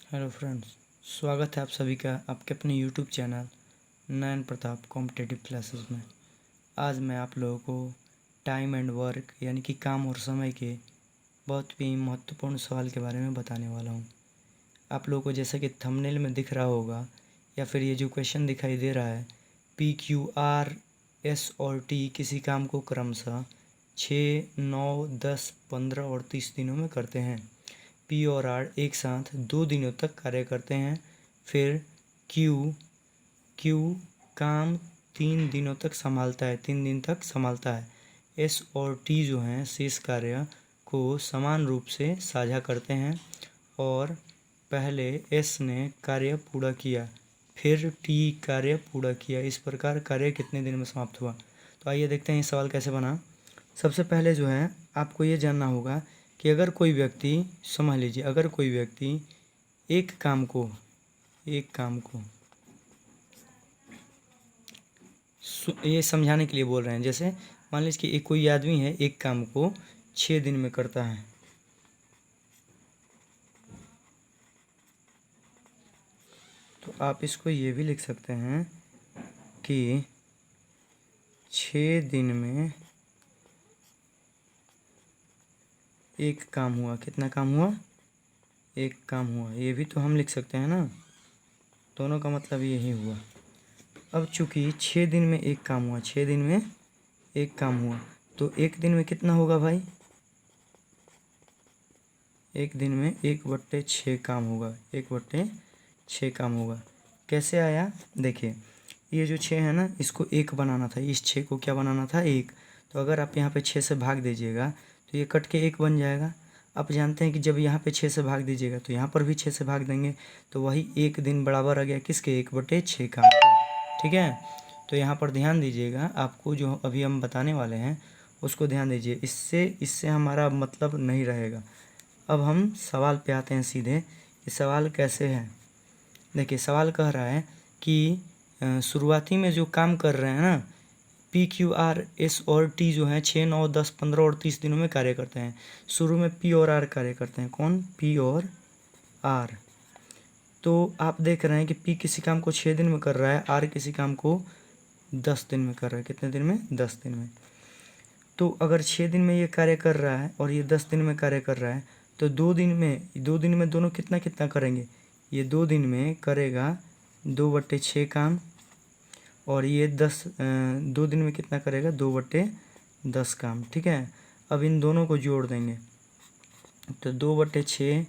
Hello friends, स्वागत है आप सभी का आपके अपने यूट्यूब चैनल नयन प्रताप कॉम्पिटिटिव क्लासेस में। आज मैं आप लोगों को टाइम एंड वर्क यानी कि काम और समय के बहुत ही महत्वपूर्ण सवाल के बारे में बताने वाला हूँ। आप लोगों को जैसा कि थंबनेल में दिख रहा होगा या फिर ये जो क्वेश्चन दिखाई दे रहा है, पी क्यू आर एस और टी किसी काम को क्रमशः 6, 9, 10, 15 और 30 दिनों में करते हैं। पी और आर एक साथ 2 दिनों तक कार्य करते हैं। फिर क्यू काम 3 दिनों तक संभालता है, 3 दिन तक संभालता है। एस और टी जो हैं शेष कार्य को समान रूप से साझा करते हैं और पहले एस ने कार्य पूरा किया, फिर टी कार्य पूरा किया। इस प्रकार कार्य कितने दिन में समाप्त हुआ। तो आइए देखते हैं ये सवाल कैसे बना। सबसे पहले जो है आपको ये जानना होगा कि अगर कोई व्यक्ति, समझ लीजिए, अगर कोई व्यक्ति एक काम को ये समझाने के लिए बोल रहे हैं। जैसे मान लीजिए कि एक कोई आदमी है, एक काम को 6 दिन में करता है, तो आप इसको ये भी लिख सकते हैं कि 6 दिन में एक काम हुआ। कितना काम हुआ? एक काम हुआ। ये भी तो हम लिख सकते हैं ना, दोनों का मतलब यही हुआ। अब चूंकि 6 दिन में एक काम हुआ, 6 दिन में एक काम हुआ, तो एक दिन में कितना होगा भाई? एक दिन में 1/6 काम होगा, 1/6 काम होगा। कैसे आया? देखिए, ये जो 6 है ना, इसको 1 बनाना था, इस 6 को क्या बनाना था? 1। तो अगर आप यहाँ पे 6 से भाग दीजिएगा तो ये कट के 1 बन जाएगा। आप जानते हैं कि जब यहाँ पे 6 से भाग दीजिएगा तो यहाँ पर भी 6 से भाग देंगे, तो वही एक दिन बराबर आ गया किसके? 1/6 काम के। ठीक है, तो यहाँ पर ध्यान दीजिएगा, आपको जो अभी हम बताने वाले हैं उसको ध्यान दीजिए, इससे हमारा मतलब नहीं रहेगा। अब हम सवाल पे आते हैं सीधे। ये सवाल कैसे है? देखिए, सवाल कह रहा है कि शुरुआती में जो काम कर रहे हैं ना, पी क्यू आर एस और टी जो है 6, 9, 10, 15 और 30 दिनों में कार्य करते हैं। शुरू में पी और आर कार्य करते हैं। कौन? पी और आर। तो आप देख रहे हैं कि पी किसी काम को 6 दिन में कर रहा है, आर किसी काम को 10 दिन में कर रहा है। कितने दिन में? 10 दिन में। तो अगर 6 दिन में ये कार्य कर रहा है और ये 10 दिन में कार्य कर रहा है, तो 2 दिन में दोनों कितना कितना करेंगे? ये 2 दिन में करेगा 2/6 काम, और ये 2 दिन में कितना करेगा? 2/10 काम। ठीक है, अब इन दोनों को जोड़ देंगे, तो 2/6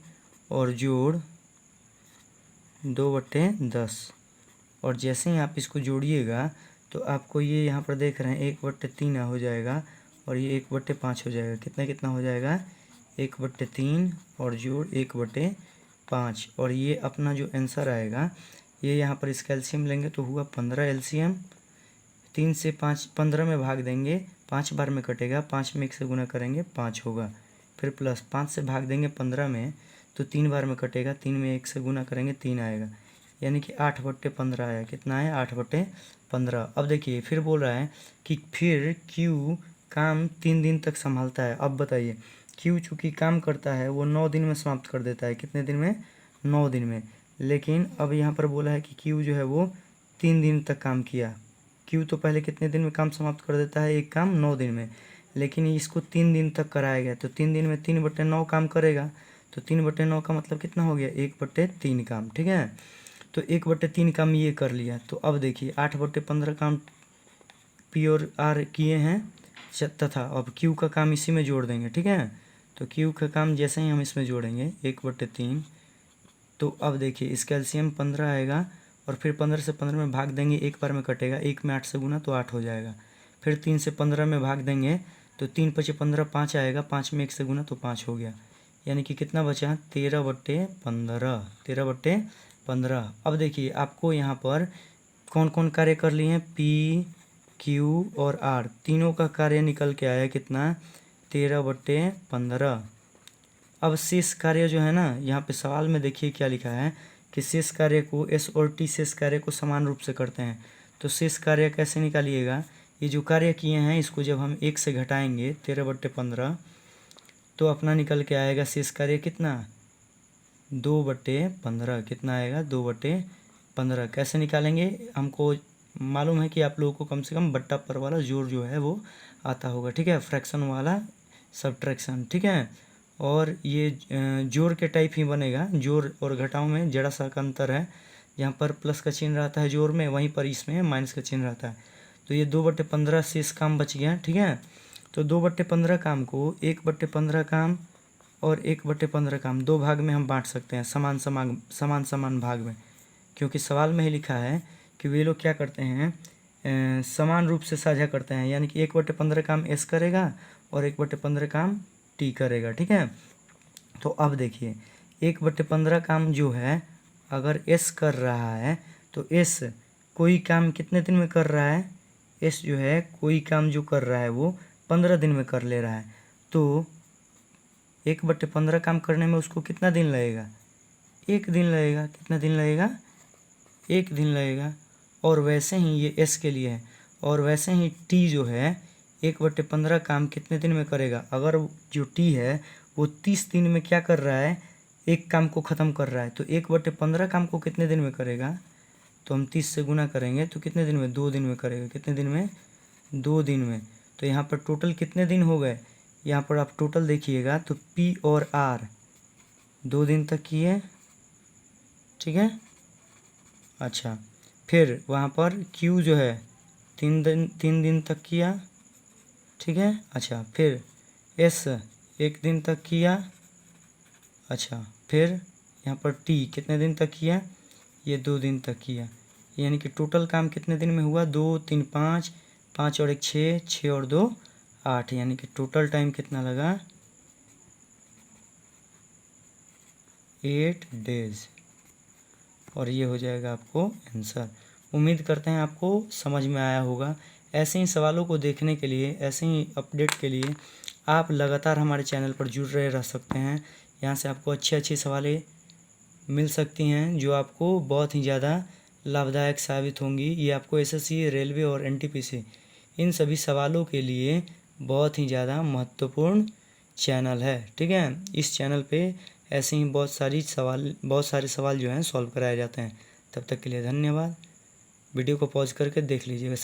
और जोड़ 2/10, और जैसे ही आप इसको जोड़िएगा तो आपको ये यहाँ पर देख रहे हैं 1/3 हो जाएगा, और ये 1/5 हो जाएगा। कितना कितना हो जाएगा? 1/3 और जोड़ 1/5, और ये अपना जो आंसर आएगा, ये यहाँ पर इसका एलसीएम लेंगे तो हुआ 15 एलसीएम। 3 से 5 15 में भाग देंगे, 5 बार में कटेगा, 5 में 1 से गुना करेंगे 5 होगा। फिर प्लस 5 से भाग देंगे 15 में, तो 3 बार में कटेगा, 3 में 1 से गुना करेंगे 3 आएगा, यानी कि 8/15 आया। कितना आया? 8/15। अब देखिए फिर बोल रहा है कि फिर क्यू काम 3 दिन तक संभालता है। अब बताइए, क्यू चूँकि काम करता है वो 9 दिन में समाप्त कर देता है। कितने दिन में? 9 दिन में। लेकिन अब यहाँ पर बोला है कि क्यू जो है वो 3 दिन तक काम किया। क्यू तो पहले कितने दिन में काम समाप्त कर देता है? एक काम 9 दिन में, लेकिन इसको 3 दिन तक कराया गया, तो 3 दिन में 3/9 काम करेगा, तो 3/9 का मतलब कितना हो गया? 1/3 काम। ठीक है, तो 1/3 काम ये कर लिया। तो अब देखिए 8/15 काम पी और आर किए हैं, तथा अब क्यू का काम इसी में जोड़ देंगे। ठीक है, तो क्यू का काम जैसे ही हम इसमें जोड़ेंगे 1/3, तो अब देखिए इसका एलसीएम 15 आएगा, और फिर 15 से 15 में भाग देंगे, एक बार में कटेगा, 1 में 8 से गुना तो 8 हो जाएगा। फिर 3 से 15 में भाग देंगे तो 3×5 = 5 आएगा, 5 में 1 से गुना तो 5 हो गया, यानी कि कितना बचा? 13/15, 13/15। अब देखिए आपको यहाँ पर कौन कौन कार्य कर लिए हैं? पी, क्यू और आर, तीनों का कार्य निकल के आया कितना? 13/15। अब शेष कार्य जो है ना, यहाँ पे सवाल में देखिए क्या लिखा है कि शेष कार्य को एस और टी शेष कार्य को समान रूप से करते हैं। तो शेष कार्य कैसे निकालिएगा? ये जो कार्य किए हैं इसको जब हम 1 से घटाएंगे 13/15, तो अपना निकल के आएगा शेष कार्य कितना? 2/15 कितना आएगा 2/15। कैसे निकालेंगे, हमको मालूम है कि आप लोगों को कम से कम बट्टा पर वाला जोड़ जो है वो आता होगा, ठीक है, फ्रैक्शन वाला सब्ट्रैक्शन, ठीक है। और ये जोड़ के टाइप ही बनेगा, जोड़ और घटाव में जरा सा का अंतर है, यहाँ पर प्लस का चिन्ह रहता है जोड़ में, वहीं पर इसमें माइनस का चिन्ह रहता है। तो ये 2/15 से इस काम बच गया, ठीक है। तो 2/15 काम को 1/15 काम और 1/15 काम दो भाग में हम बांट सकते हैं, समान समान भाग में, क्योंकि सवाल में ही लिखा है कि वे लोग क्या करते हैं, समान रूप से साझा करते हैं, यानी कि 1/15 काम एस करेगा और 1/15 काम टी करेगा, ठीक है। तो अब देखिए 1/15 काम जो है अगर एस कर रहा है तो एस कोई काम कितने दिन में कर रहा है, एस जो है कोई काम जो कर रहा है वो 15 दिन में कर ले रहा है। तो 1/15 काम करने में उसको कितना दिन लगेगा, 1 दिन लगेगा। कितना दिन लगेगा, 1 दिन लगेगा। और वैसे ही ये एस के लिए है, और वैसे ही टी जो है 1/15 काम कितने दिन में करेगा, अगर जो टी है वो 30 दिन में क्या कर रहा है, एक काम को ख़त्म कर रहा है, तो 1/15 काम को कितने दिन में करेगा, तो हम 30 से गुना करेंगे तो कितने दिन में, 2 दिन में करेगा। कितने दिन में, 2 दिन में। तो यहाँ पर टोटल कितने दिन हो गए, यहाँ पर आप टोटल देखिएगा तो पी और आर 2 दिन तक किए, ठीक है। अच्छा, फिर वहाँ पर क्यू जो है 3 दिन तक किया, ठीक है। अच्छा, फिर एस 1 दिन तक किया। अच्छा, फिर यहाँ पर टी कितने दिन तक किया, ये 2 दिन तक किया। यानी कि टोटल काम कितने दिन में हुआ, 2 3 5, 5 और 1 6, 6 और 2 8, यानी कि टोटल टाइम कितना लगा, 8 डेज। और ये हो जाएगा आपको आंसर। उम्मीद करते हैं आपको समझ में आया होगा। ऐसे ही सवालों को देखने के लिए, ऐसे ही अपडेट के लिए आप लगातार हमारे चैनल पर जुड़ रहे रह सकते हैं। यहाँ से आपको अच्छी सवालें मिल सकती हैं जो आपको बहुत ही ज़्यादा लाभदायक साबित होंगी। ये आपको एसएससी, रेलवे और एनटीपीसी इन सभी सवालों के लिए बहुत ही ज़्यादा महत्वपूर्ण चैनल है, ठीक है। इस चैनल पे ऐसे ही बहुत सारे सवाल जो हैं सॉल्व कराए जाते हैं। तब तक के लिए धन्यवाद। वीडियो को पॉज करके देख लीजिएगा।